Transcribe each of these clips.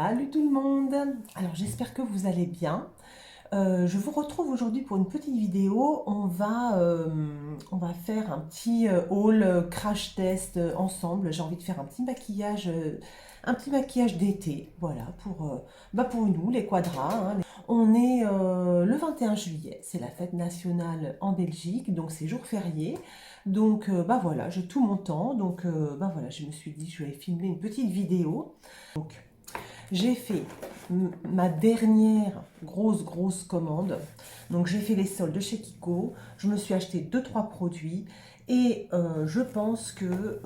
Salut tout le monde! Alors j'espère que vous allez bien. Je vous retrouve aujourd'hui pour une petite vidéo. On va faire un petit haul crash test ensemble. J'ai envie de faire un petit maquillage d'été, voilà, pour nous, les quadras, hein. On est le 21 juillet, c'est la fête nationale en Belgique, donc c'est jour férié. Donc voilà, j'ai tout mon temps, donc voilà, je me suis dit je vais filmer une petite vidéo. Donc j'ai fait ma dernière grosse commande. Donc j'ai fait les soldes chez Kiko. Je me suis acheté 2-3 produits. Et je pense que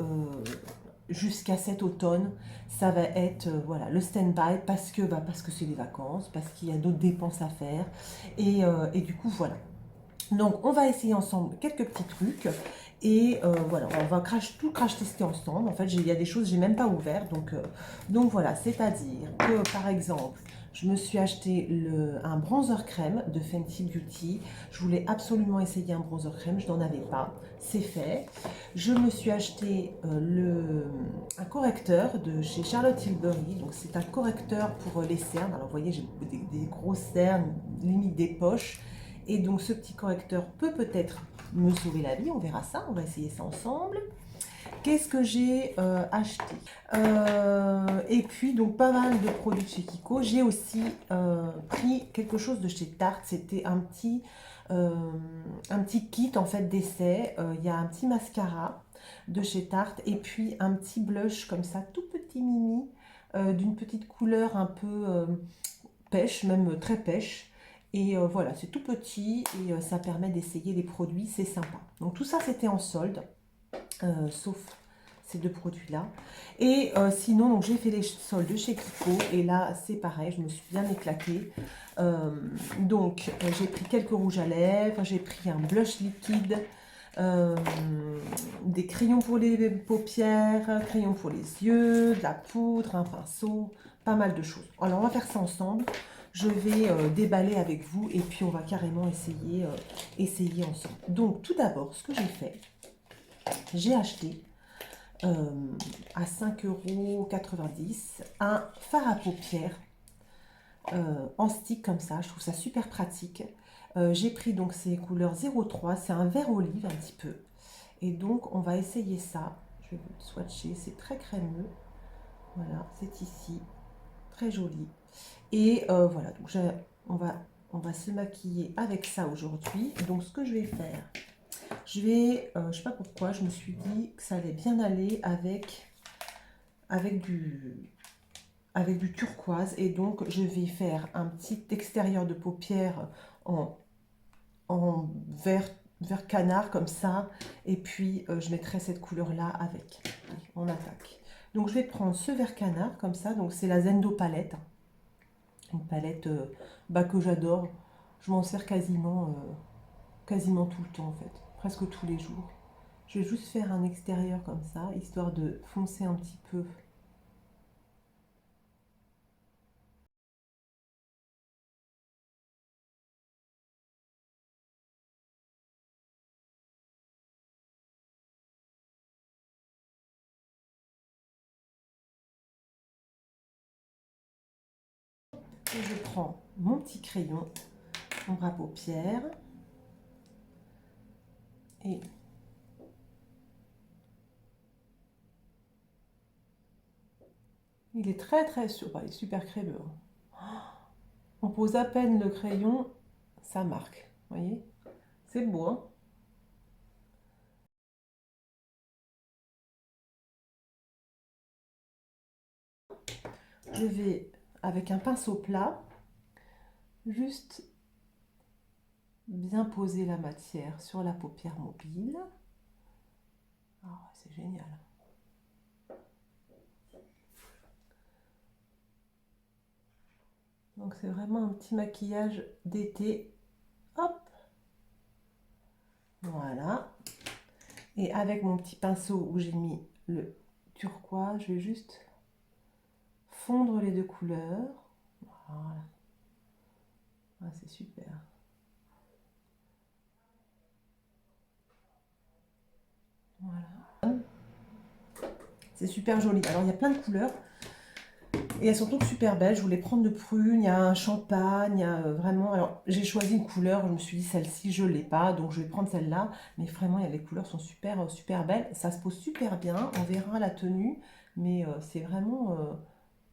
jusqu'à cet automne, ça va être voilà, le stand-by parce que c'est les vacances, parce qu'il y a d'autres dépenses à faire. Et du coup, voilà. Donc, on va essayer ensemble quelques petits trucs. Et voilà, on va tout crash tester ensemble. En fait, il y a des choses que j'ai même pas ouvertes. Donc voilà, c'est-à-dire que par exemple, je me suis acheté un bronzer crème de Fenty Beauty. Je voulais absolument essayer un bronzer crème, je n'en avais pas. C'est fait. Je me suis acheté un correcteur de chez Charlotte Tilbury. Donc c'est un correcteur pour les cernes. Alors vous voyez, j'ai des grosses cernes, limite des poches. Et donc ce petit correcteur peut peut-être me sauver la vie, on verra ça, on va essayer ça ensemble. Qu'est-ce que j'ai acheté et puis donc pas mal de produits de chez Kiko. J'ai aussi pris quelque chose de chez Tarte, c'était un petit kit en fait d'essai. Il y a un petit mascara de chez Tarte et puis un petit blush comme ça, tout petit mimi, d'une petite couleur un peu pêche, même très pêche. Et voilà, c'est tout petit et ça permet d'essayer les produits, c'est sympa. Donc tout ça, c'était en solde, sauf ces deux produits-là. Et sinon, donc j'ai fait les soldes chez Kiko et là, c'est pareil, je me suis bien éclatée. J'ai pris quelques rouges à lèvres, j'ai pris un blush liquide, euh, des crayons pour les paupières, crayons pour les yeux, de la poudre, un pinceau, pas mal de choses. Alors on va faire ça ensemble. Je vais déballer avec vous et puis on va carrément essayer ensemble. Donc tout d'abord, ce que j'ai fait, j'ai acheté à 5,90 € un fard à paupières en stick comme ça. Je trouve ça super pratique. J'ai pris donc ces couleurs 03, c'est un vert olive un petit peu. Et donc on va essayer ça. Je vais vous le swatcher, c'est très crémeux. Voilà, c'est ici, très joli. Et voilà, donc on va se maquiller avec ça aujourd'hui. Donc ce que je vais faire, je sais pas pourquoi, je me suis dit que ça allait bien aller avec du turquoise. Et donc je vais faire un petit extérieur de paupières en, en vert canard comme ça. Et puis je mettrai cette couleur-là avec. Allez, on attaque. Donc je vais prendre ce vert canard comme ça. Donc c'est la Zendo palette. Une palette que j'adore. Je m'en sers quasiment tout le temps en fait, presque tous les jours. Je vais juste faire un extérieur comme ça, histoire de foncer un petit peu. Et je prends mon petit crayon, ombre à paupières. Et il est très il est super crémeux. On pose à peine le crayon, ça marque. Vous voyez? C'est beau, hein? Je vais, avec un pinceau plat, juste bien poser la matière sur la paupière mobile. Ah, c'est génial. Donc c'est vraiment un petit maquillage d'été. Hop, voilà. Et avec mon petit pinceau où j'ai mis le turquoise, je vais juste fondre les deux couleurs. Voilà. Ah, c'est super. Voilà. C'est super joli. Alors il y a plein de couleurs. Et elles sont toutes super belles. Je voulais prendre de prune, il y a un champagne, il y a vraiment. Alors, j'ai choisi une couleur, je me suis dit celle-ci, je ne l'ai pas, donc je vais prendre celle-là. Mais vraiment, les couleurs sont super, super belles. Ça se pose super bien, on verra la tenue, mais c'est vraiment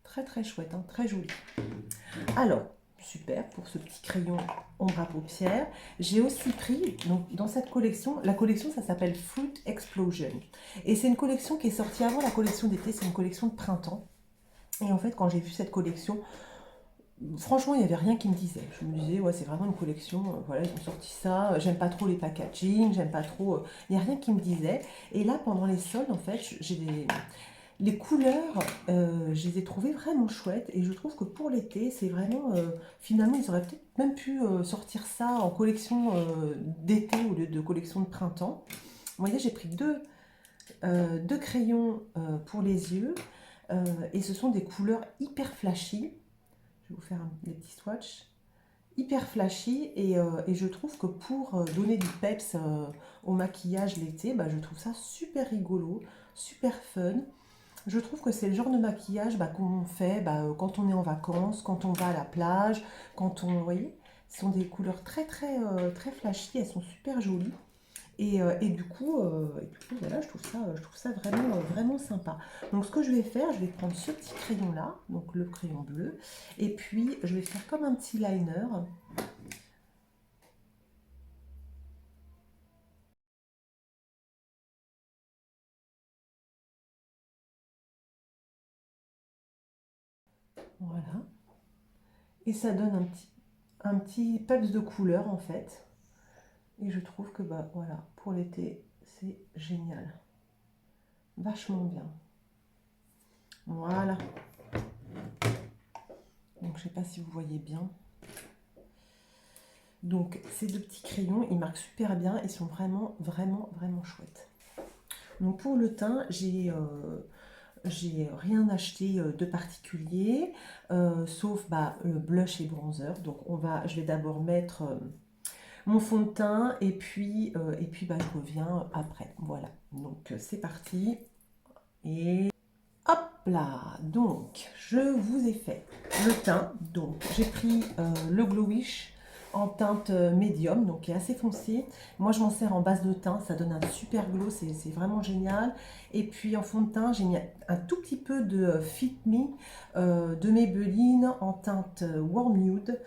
très très chouette, hein, très joli. Alors, super pour ce petit crayon ombre à paupières. J'ai aussi pris, donc, dans cette collection, la collection ça s'appelle Fruit Explosion. Et c'est une collection qui est sortie avant la collection d'été, c'est une collection de printemps. Et en fait, quand j'ai vu cette collection, franchement, il n'y avait rien qui me disait. Je me disais, ouais, c'est vraiment une collection, voilà, ils ont sorti ça, j'aime pas trop les packaging, j'aime pas trop, il n'y a rien qui me disait. Et là, pendant les soldes, en fait, les couleurs, je les ai trouvées vraiment chouettes et je trouve que pour l'été, c'est vraiment, finalement, ils auraient peut-être même pu sortir ça en collection d'été au lieu de collection de printemps. Vous voyez, j'ai pris deux crayons pour les yeux et ce sont des couleurs hyper flashy. Je vais vous faire des petits swatchs. Hyper flashy et je trouve que pour donner du peps au maquillage l'été, bah, je trouve ça super rigolo, super fun. Je trouve que c'est le genre de maquillage bah, qu'on fait bah, quand on est en vacances, quand on va à la plage, quand on... Vous voyez, ce sont des couleurs très très très flashy, elles sont super jolies. Et du coup, voilà, je trouve ça vraiment, vraiment sympa. Donc ce que je vais faire, je vais prendre ce petit crayon-là, donc le crayon bleu, et puis je vais faire comme un petit liner. Voilà. Et ça donne un petit peps de couleur en fait. Et je trouve que bah voilà, pour l'été, c'est génial. Vachement bien. Voilà. Donc je sais pas si vous voyez bien. Donc ces deux petits crayons, ils marquent super bien, ils sont vraiment, vraiment, vraiment chouettes. Donc pour le teint, j'ai rien acheté de particulier, sauf bah, le blush et bronzer. Donc je vais d'abord mettre mon fond de teint et puis bah, je reviens après. Voilà, donc c'est parti. Et hop là, donc je vous ai fait le teint. Donc j'ai pris le Glowish en teinte médium, donc qui est assez foncé. Moi je m'en sers en base de teint, ça donne un super glow, c'est vraiment génial. Et puis en fond de teint, j'ai mis un tout petit peu de Fit Me de Maybelline en teinte Warm Nude.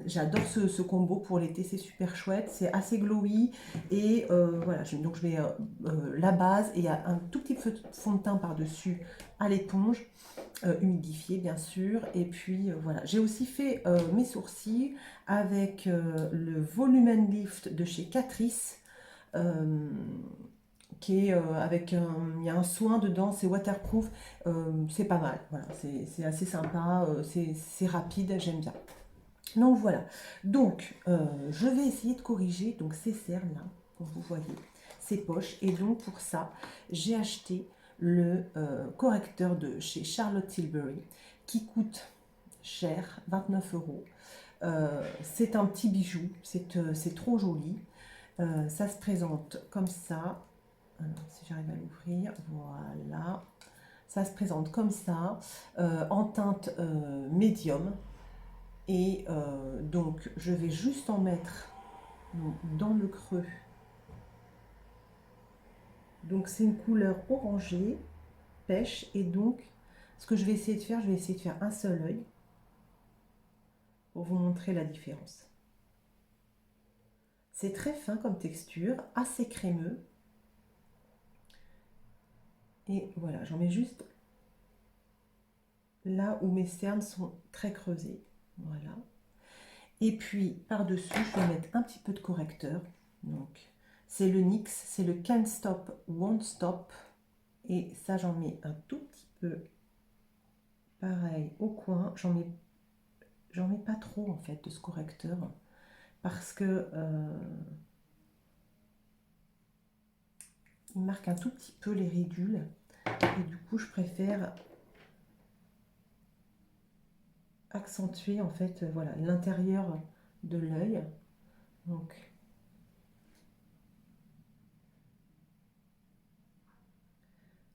J'adore ce combo pour l'été, c'est super chouette, c'est assez glowy. Et voilà, donc je mets la base et un tout petit peu de fond de teint par-dessus à l'éponge, humidifié bien sûr. Et puis voilà, j'ai aussi fait mes sourcils avec le Volumen Lift de chez Catrice, euh, qui est il y a un soin dedans, c'est waterproof, c'est pas mal, voilà, c'est assez sympa, c'est rapide, j'aime bien. Donc voilà, donc je vais essayer de corriger donc ces cernes là, comme vous voyez, ces poches. Et donc pour ça, j'ai acheté le correcteur de chez Charlotte Tilbury qui coûte cher, 29 euros. C'est un petit bijou, c'est trop joli. Ça se présente comme ça. Alors, si j'arrive à l'ouvrir, voilà. Ça se présente comme ça, en teinte médium. Et donc, je vais juste en mettre dans le creux. Donc, c'est une couleur orangée, pêche. Et donc, ce que je vais essayer de faire, je vais essayer de faire un seul œil pour vous montrer la différence. C'est très fin comme texture, assez crémeux. Et voilà, j'en mets juste là où mes cernes sont très creusées. Voilà. Et puis, par-dessus, je vais mettre un petit peu de correcteur. Donc, c'est le NYX, c'est le Can't Stop, Won't Stop. Et ça, j'en mets un tout petit peu, pareil, au coin. J'en mets pas trop, en fait, de ce correcteur. Parce que il marque un tout petit peu les ridules. Et du coup, je préfère accentuer, en fait, voilà, l'intérieur de l'œil. Donc,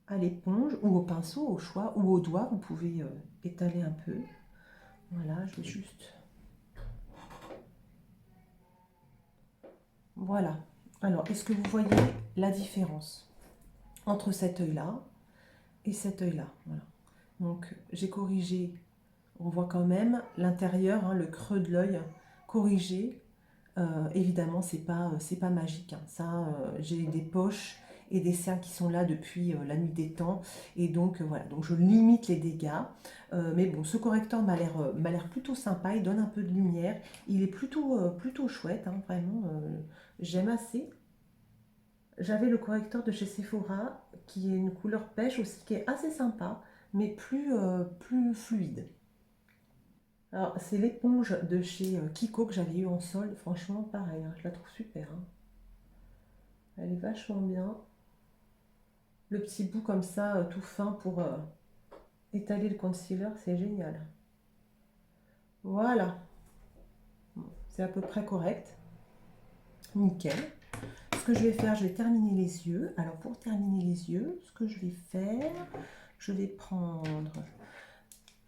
à l'éponge ou au pinceau, au choix, ou au doigt. Vous pouvez étaler un peu. Voilà, je vais juste... Voilà. Alors, est-ce que vous voyez la différence entre cet œil-là et cet œil-là? Voilà. Donc, j'ai corrigé, on voit quand même l'intérieur, hein, le creux de l'œil corrigé. Évidemment, c'est pas magique, hein. Ça, j'ai des poches et des cernes qui sont là depuis la nuit des temps. Et donc, voilà, donc je limite les dégâts. Mais bon, ce correcteur m'a l'air plutôt sympa. Il donne un peu de lumière. Il est plutôt chouette, hein, vraiment. J'aime assez. J'avais le correcteur de chez Sephora, qui est une couleur pêche aussi, qui est assez sympa, mais plus fluide. Alors, c'est l'éponge de chez Kiko que j'avais eu en solde. Franchement, pareil, hein, je la trouve super, hein. Elle est vachement bien. Le petit bout comme ça, tout fin pour étaler le concealer, c'est génial. Voilà, c'est à peu près correct. Nickel. Ce que je vais faire, je vais terminer les yeux. Alors, pour terminer les yeux, ce que je vais faire, je vais prendre...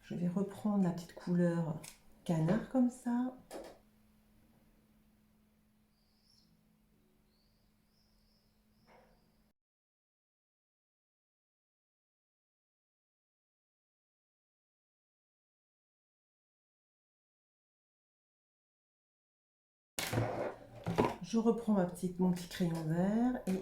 Je vais reprendre la petite couleur canard comme ça. Je reprends mon petit crayon vert et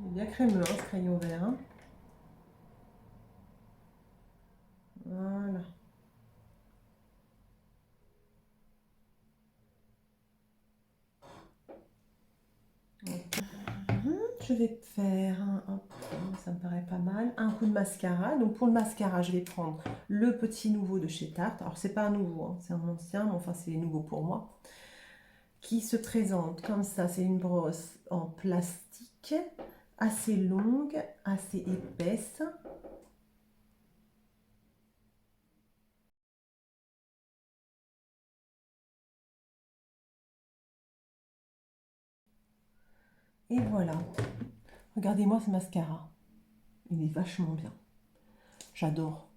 il est bien crémeux, hein, ce crayon vert, hein. Voilà. Je vais faire ça me paraît pas mal, un coup de mascara. Donc pour le mascara, je vais prendre le petit nouveau de chez Tarte. Alors c'est pas un nouveau, hein, c'est un ancien, mais enfin c'est nouveau pour moi. Qui se présente comme ça, c'est une brosse en plastique, assez longue, assez épaisse. Et voilà. Regardez-moi ce mascara. Il est vachement bien. J'adore.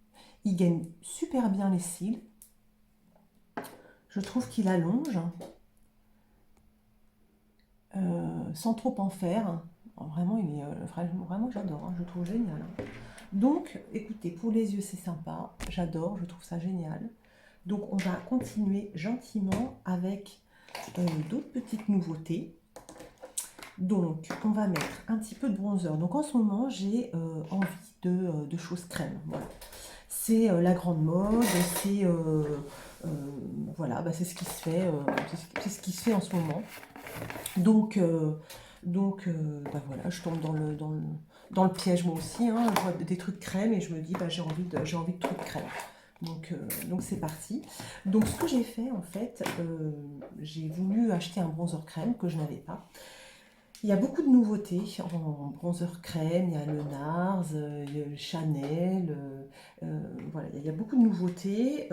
Il gagne super bien les cils. Je trouve qu'il allonge sans trop en faire. Vraiment, il est vraiment j'adore, hein, je le trouve génial, hein. Donc, écoutez, pour les yeux, c'est sympa. J'adore, je trouve ça génial. Donc, on va continuer gentiment avec d'autres petites nouveautés. Donc, on va mettre un petit peu de bronzer. Donc, en ce moment, j'ai envie de choses crème. Voilà. C'est la grande mode, c'est voilà, bah, c'est ce qui se fait, c'est ce qui se fait en ce moment. Donc, bah voilà, je tombe dans le piège moi aussi, hein. Je vois des trucs crème et je me dis, bah, j'ai envie de trucs crème. Donc c'est parti. Donc ce que j'ai fait en fait, j'ai voulu acheter un bronzer crème que je n'avais pas. Il y a beaucoup de nouveautés en bronzer crème, il y a le NARS, il y a le Chanel, voilà, il y a beaucoup de nouveautés.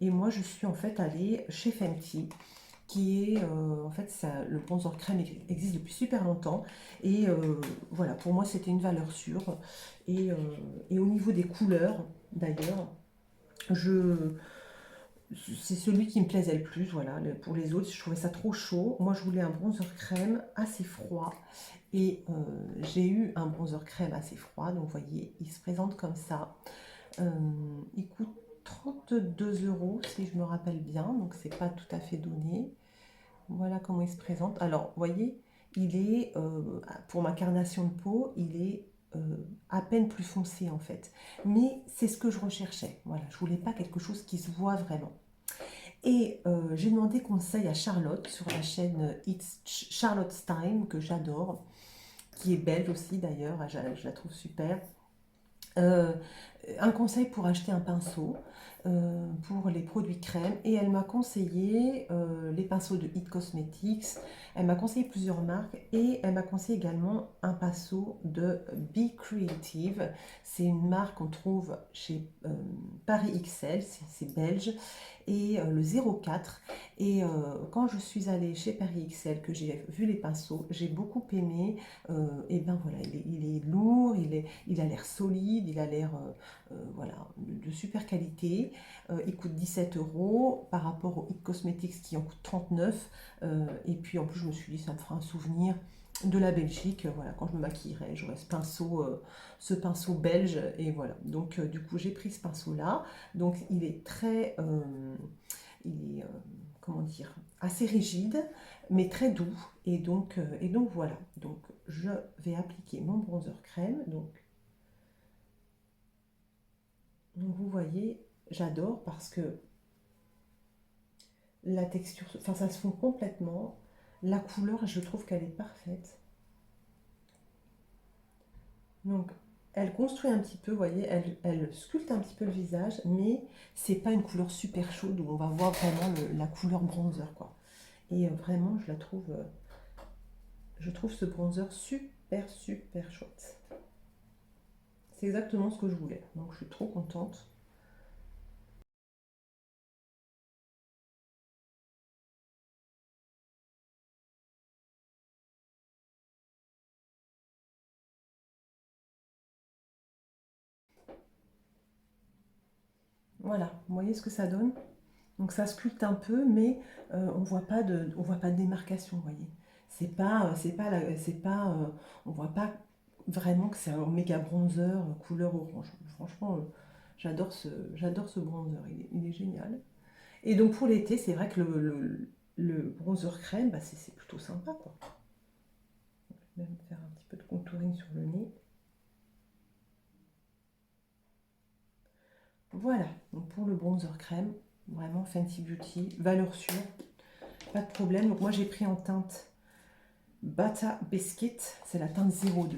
Et moi je suis en fait allée chez Fenty qui est, en fait, le bronzer crème existe depuis super longtemps. Et voilà, pour moi, c'était une valeur sûre. Et, euh, et au niveau des couleurs, d'ailleurs, je, c'est celui qui me plaisait le plus. Voilà. Pour les autres, je trouvais ça trop chaud. Moi, je voulais un bronzer crème assez froid. Et j'ai eu un bronzer crème assez froid. Donc, vous voyez, il se présente comme ça. Euh, il coûte 32 € si je me rappelle bien. Donc, c'est pas tout à fait donné. Voilà comment il se présente. Alors, vous voyez, il est, pour ma carnation de peau, il est à peine plus foncé en fait. Mais c'est ce que je recherchais. Voilà, je voulais pas quelque chose qui se voit vraiment. Et j'ai demandé conseil à Charlotte sur la chaîne It's Charlotte's Time, que j'adore, qui est belge aussi d'ailleurs, je la trouve super. Euh, un conseil pour acheter un pinceau. pour les produits crème et elle m'a conseillé les pinceaux de It Cosmetics, elle m'a conseillé plusieurs marques et elle m'a conseillé également un pinceau de Be Creative. C'est une marque qu'on trouve chez Paris XL, c'est belge, et le 04. Et quand je suis allée chez Paris XL, que j'ai vu les pinceaux, j'ai beaucoup aimé. Et ben voilà, il est lourd, il a l'air solide, il a l'air voilà, de super qualité. Il coûte 17 € par rapport au It Cosmetics qui en coûte 39. Et puis en plus, je me suis dit, ça me fera un souvenir de la Belgique. Voilà, quand je me maquillerai, j'aurai ce pinceau belge. Et voilà, donc du coup, j'ai pris ce pinceau-là. Donc il est très, il est, comment dire, assez rigide, mais très doux. Et donc voilà, donc je vais appliquer mon bronzer crème. Donc vous voyez, j'adore parce que la texture, enfin ça se fond complètement. La couleur, je trouve qu'elle est parfaite. Donc elle construit un petit peu, vous voyez, elle sculpte un petit peu le visage, mais c'est pas une couleur super chaude où on va voir vraiment la couleur bronzer, quoi. Et vraiment, je trouve ce bronzer super, super chouette. C'est exactement ce que je voulais, donc je suis trop contente. Voilà, vous voyez ce que ça donne? Donc ça sculpte un peu, mais on voit pas de démarcation, vous voyez. On voit pas vraiment que c'est un méga bronzer couleur orange. Franchement, j'adore ce bronzer, il est génial. Et donc pour l'été, c'est vrai que le bronzer crème, bah, c'est plutôt sympa, quoi. Je vais même faire un petit peu de contouring sur le nez. Voilà, donc pour le bronzer crème, vraiment Fenty Beauty, valeur sûre, pas de problème. Donc moi j'ai pris en teinte Bata Biscuit, c'est la teinte 02.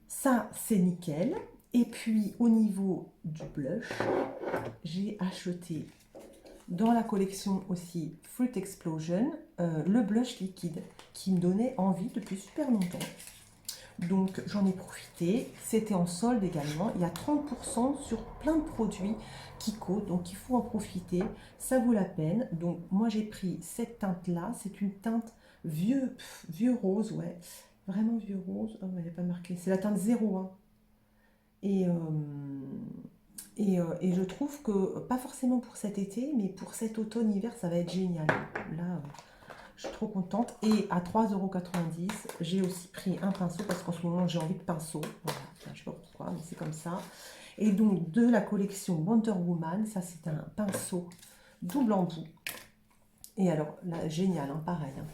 Ça c'est nickel. Et puis au niveau du blush, j'ai acheté dans la collection aussi Fruit Explosion le blush liquide qui me donnait envie depuis super longtemps. Donc j'en ai profité, c'était en solde également, il y a 30% sur plein de produits Kiko, donc il faut en profiter, ça vaut la peine. Donc moi j'ai pris cette teinte-là, c'est une teinte vieux rose, ouais, vraiment vieux rose, oh, elle n'est pas marquée, c'est la teinte 01. Et, euh, et je trouve que, pas forcément pour cet été, mais pour cet automne-hiver, ça va être génial. Là, je suis trop contente. Et à 3,90 €, j'ai aussi pris un pinceau parce qu'en ce moment j'ai envie de pinceau. Voilà, enfin, je sais pas pourquoi, mais c'est comme ça. Et donc de la collection Wonder Woman, ça c'est un pinceau double embout. Et alors là, génial, hein, pareil, hein.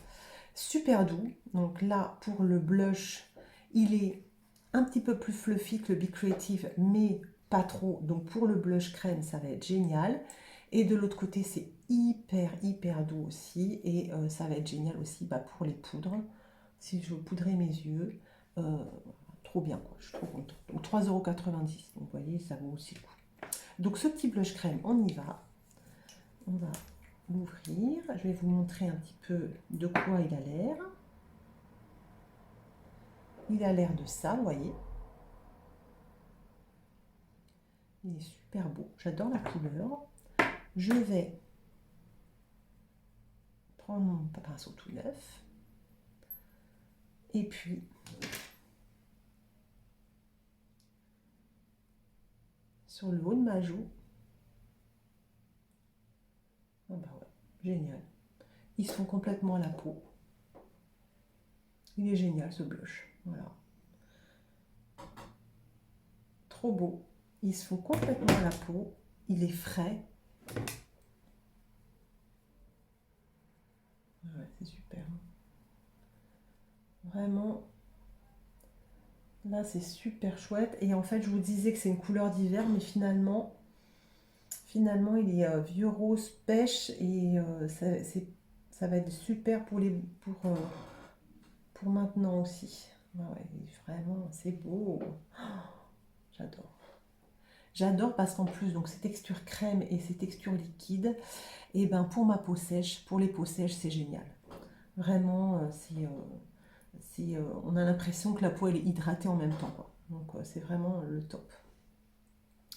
Super doux. Donc là, pour le blush, il est un petit peu plus fluffy que le Be Creative, mais pas trop. Donc pour le blush crème, ça va être génial. Et de l'autre côté, c'est hyper, hyper doux aussi. Et ça va être génial aussi bah, pour les poudres. Si je veux poudrer mes yeux, euh, trop bien, quoi. Je suis trop contente. Donc 3,90 €. Donc vous voyez, ça vaut aussi le coup. Donc ce petit blush crème, on y va. On va l'ouvrir. Je vais vous montrer un petit peu de quoi il a l'air. Il a l'air de ça, vous voyez. Il est super beau. J'adore la couleur. Je vais prendre mon pinceau tout neuf. Et puis, sur le haut de ma joue. Ah bah ouais, génial. Ils se font complètement à la peau. Il est génial ce blush. Voilà. Trop beau. Ils se font complètement à la peau. Il est frais. Ouais, c'est super. Vraiment, là c'est super chouette. Et en fait, je vous disais que c'est une couleur d'hiver, mais finalement, il est vieux rose pêche et ça va être super pour maintenant aussi. Ah ouais, vraiment, c'est beau. J'adore. J'adore parce qu'en plus, donc ces textures crème et ces textures liquides, et ben pour ma peau sèche, pour les peaux sèches, c'est génial. Vraiment, on a l'impression que la peau elle est hydratée en même temps, quoi. Donc c'est vraiment le top.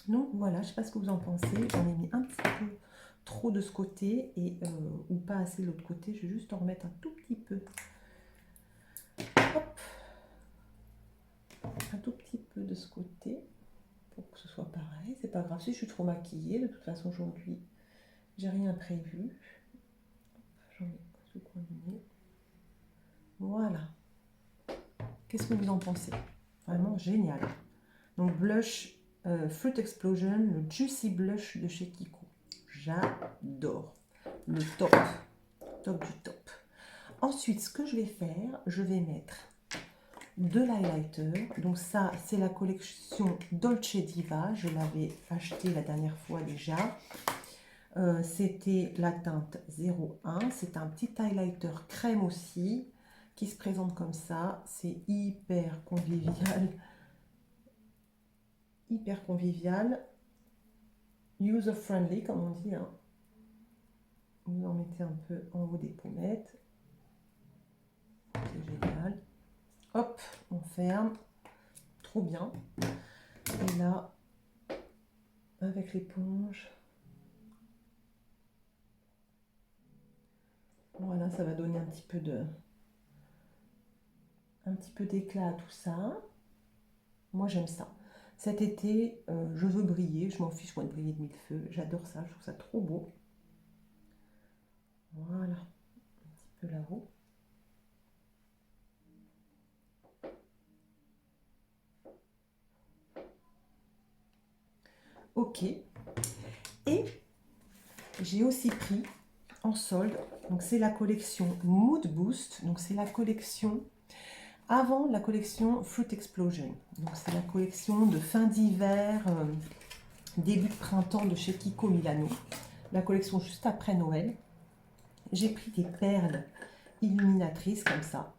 Donc voilà, je ne sais pas ce que vous en pensez. J'en ai mis un petit peu trop de ce côté ou pas assez de l'autre côté. Je vais juste en remettre un tout petit peu. Hop. Un tout petit peu de ce côté pour que ce soit pareil. C'est pas grave si je suis trop maquillée. De toute façon aujourd'hui, j'ai rien prévu. J'en mets sous le coin du nez. Voilà. Qu'est-ce que vous en pensez? Vraiment génial. Donc blush Fruit Explosion, le Juicy Blush de chez Kiko. J'adore. Le top. Top du top. Ensuite, ce que je vais faire, je vais mettre de l'highlighter. Donc ça, c'est la collection Dolce Diva. Je l'avais acheté la dernière fois déjà. C'était la teinte 01. C'est un petit highlighter crème aussi qui se présente comme ça. C'est hyper convivial. Hyper convivial. User-friendly, comme on dit. Hein. Vous en mettez un peu en haut des pommettes. C'est génial. Hop, on ferme. Trop bien. Et là, avec l'éponge, voilà, ça va donner un petit peu d'éclat à tout ça. Moi, j'aime ça. Cet été, je veux briller. Je m'en fiche, moi, de briller de mille feux. J'adore ça. Je trouve ça trop beau. Voilà. Un petit peu là-haut. Ok. Et j'ai aussi pris en solde, donc c'est la collection Mood Boost. Donc c'est la collection avant la collection Fruit Explosion. Donc c'est la collection de fin d'hiver, début de printemps de chez Kiko Milano. La collection juste après Noël. J'ai pris des perles illuminatrices comme ça.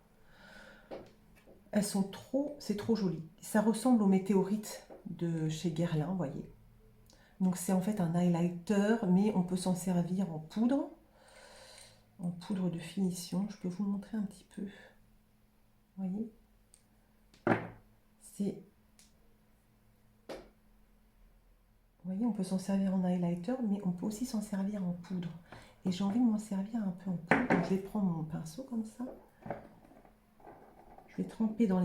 Elles sont c'est trop joli. Ça ressemble aux météorites de chez Guerlain, vous voyez. Donc c'est en fait un highlighter, mais on peut s'en servir en poudre de finition. Je peux vous montrer un petit peu. Vous voyez, vous voyez, on peut s'en servir en highlighter, mais on peut aussi s'en servir en poudre. Et j'ai envie de m'en servir un peu en poudre. Donc je vais prendre mon pinceau comme ça. Je vais tremper dans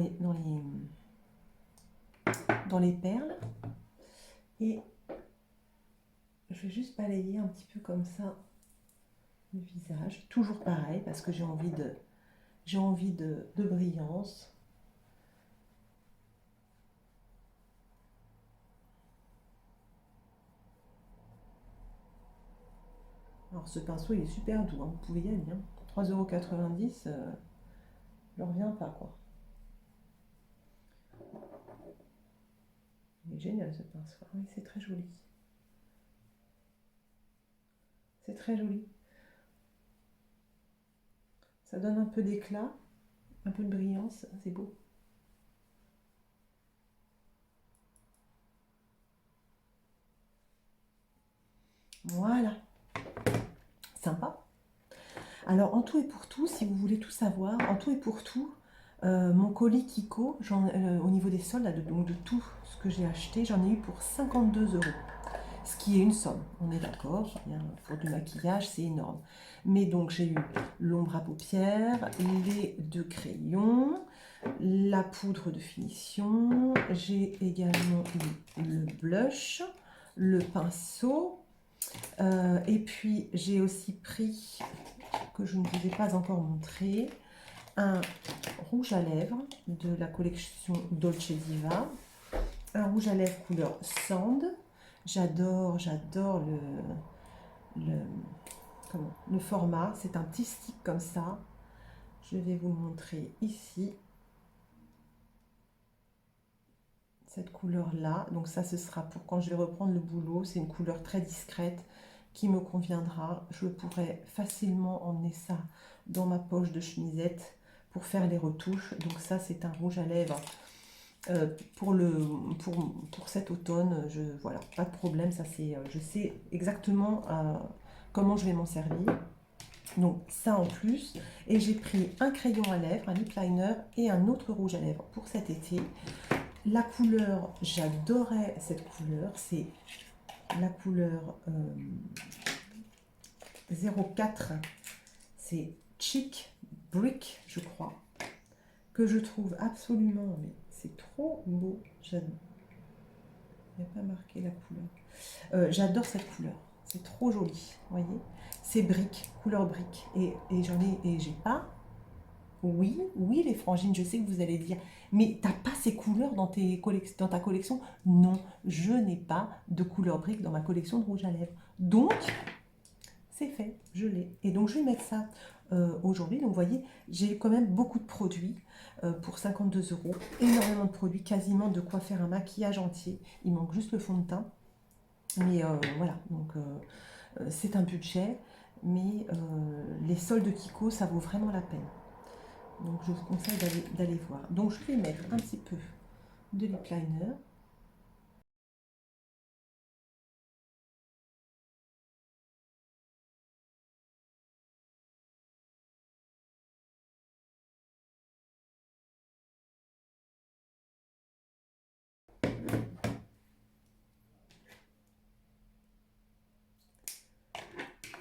les perles. Et je vais juste balayer un petit peu comme ça le visage. Toujours pareil, parce que j'ai envie de brillance. Alors ce pinceau il est super doux, hein. Vous pouvez y aller. Hein. 3,90 €, je ne reviens pas quoi. Il est génial ce pinceau. Oui, c'est très joli. C'est très joli. Ça donne un peu d'éclat, un peu de brillance, c'est beau. Voilà. Sympa. Alors, en tout et pour tout, si vous voulez tout savoir, en tout et pour tout, mon colis Kiko, au niveau des soldes, donc de tout ce que j'ai acheté, j'en ai eu pour 52 €. Ce qui est une somme, on est d'accord, pour du maquillage, c'est énorme. Mais donc, j'ai eu l'ombre à paupières, les 2 crayons, la poudre de finition, j'ai également eu le blush, le pinceau, et puis j'ai aussi pris, que je ne vous ai pas encore montré, un rouge à lèvres de la collection Dolce Diva, un rouge à lèvres couleur Sand. J'adore le format. C'est un petit stick comme ça. Je vais vous le montrer ici. Cette couleur-là. Donc ça, ce sera pour quand je vais reprendre le boulot. C'est une couleur très discrète qui me conviendra. Je pourrais facilement emmener ça dans ma poche de chemisette pour faire les retouches. Donc ça, c'est un rouge à lèvres pour cet automne. Voilà, pas de problème, ça c'est, je sais exactement comment je vais m'en servir. Donc ça en plus. Et j'ai pris un crayon à lèvres, un lip liner et un autre rouge à lèvres pour cet été. La couleur, j'adorais cette couleur, c'est la couleur 04, c'est Chic Brick, je crois, que je trouve absolument, mais c'est trop beau. Il n'y a pas marqué la couleur. J'adore cette couleur, c'est trop joli, vous voyez. C'est brique, couleur brique. Et j'en ai, et j'ai pas. Oui, oui, les frangines, je sais que vous allez dire, mais t'as pas ces couleurs dans dans ta collection? Non, je n'ai pas de couleur brique dans ma collection de rouge à lèvres. Donc, c'est fait, je l'ai. Et donc, je vais mettre ça aujourd'hui. Donc, vous voyez, j'ai quand même beaucoup de produits pour 52 €. Énormément de produits, quasiment de quoi faire un maquillage entier. Il manque juste le fond de teint. Mais voilà, donc c'est un budget. Mais les soldes de Kiko, ça vaut vraiment la peine. Donc je vous conseille d'aller voir. Donc je vais mettre un petit peu de lip liner.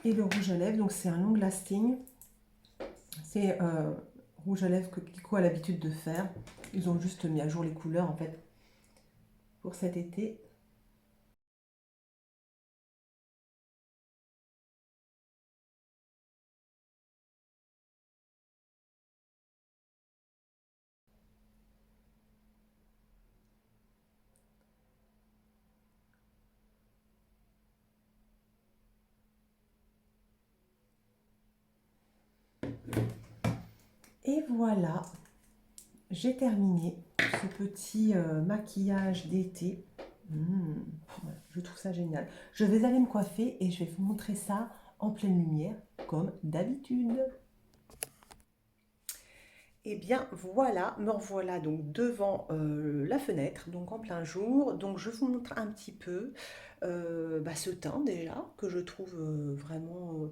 Et le rouge à lèvres, donc c'est un long lasting. C'est rouge à lèvres que Kiko a l'habitude de faire. Ils ont juste mis à jour les couleurs en fait pour cet été. Et voilà, j'ai terminé ce petit maquillage d'été. Voilà, je trouve ça génial. Je vais aller me coiffer et je vais vous montrer ça en pleine lumière, comme d'habitude. Et bien voilà, me revoilà donc devant la fenêtre, donc en plein jour. Donc je vous montre un petit peu ce teint déjà, que je trouve vraiment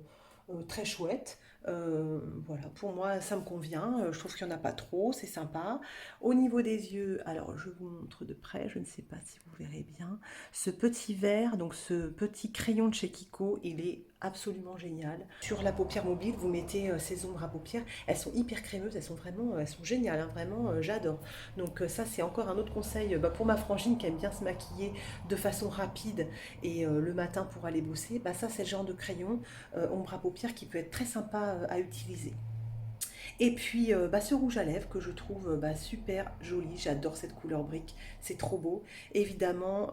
très chouette. Voilà, pour moi ça me convient, je trouve qu'il n'y en a pas trop, c'est sympa. Au niveau des yeux, alors je vous montre de près, je ne sais pas si vous verrez bien, ce petit vert, donc ce petit crayon de chez Kiko, il est absolument génial. Sur la paupière mobile, vous mettez ces ombres à paupières, elles sont hyper crémeuses, elles sont géniales, hein, vraiment, j'adore. Donc ça c'est encore un autre conseil pour ma frangine qui aime bien se maquiller de façon rapide et le matin pour aller bosser, ça c'est le genre de crayon ombre à paupières qui peut être très sympa à utiliser. Et puis ce rouge à lèvres que je trouve super joli, j'adore cette couleur brique, c'est trop beau. Évidemment,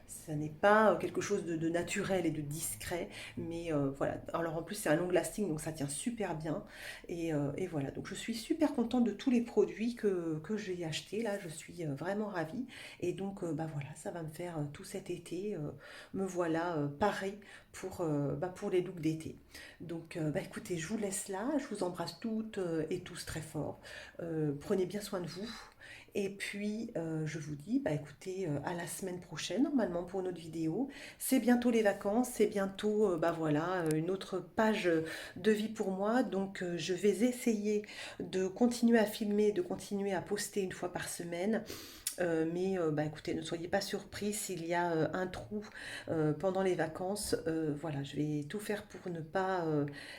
ça n'est pas quelque chose de naturel et de discret, mais voilà. Alors en plus c'est un long lasting, donc ça tient super bien. Et voilà, donc je suis super contente de tous les produits que j'ai achetés, là je suis vraiment ravie. Et donc voilà, ça va me faire tout cet été, me voilà parée pour les looks d'été. Donc écoutez, je vous laisse là, je vous embrasse toutes et tous très fort. Prenez bien soin de vous. Et puis je vous dis, écoutez, à la semaine prochaine normalement pour une autre vidéo. C'est bientôt les vacances, c'est bientôt voilà, une autre page de vie pour moi. Donc je vais essayer de continuer à filmer, de continuer à poster une fois par semaine. Mais écoutez, ne soyez pas surpris s'il y a un trou pendant les vacances. Voilà, je vais tout faire pour ne pas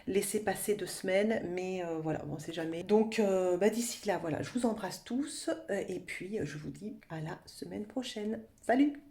laisser passer 2 semaines, mais voilà, on ne sait jamais. Donc d'ici là, voilà, je vous embrasse tous et puis je vous dis à la semaine prochaine. Salut!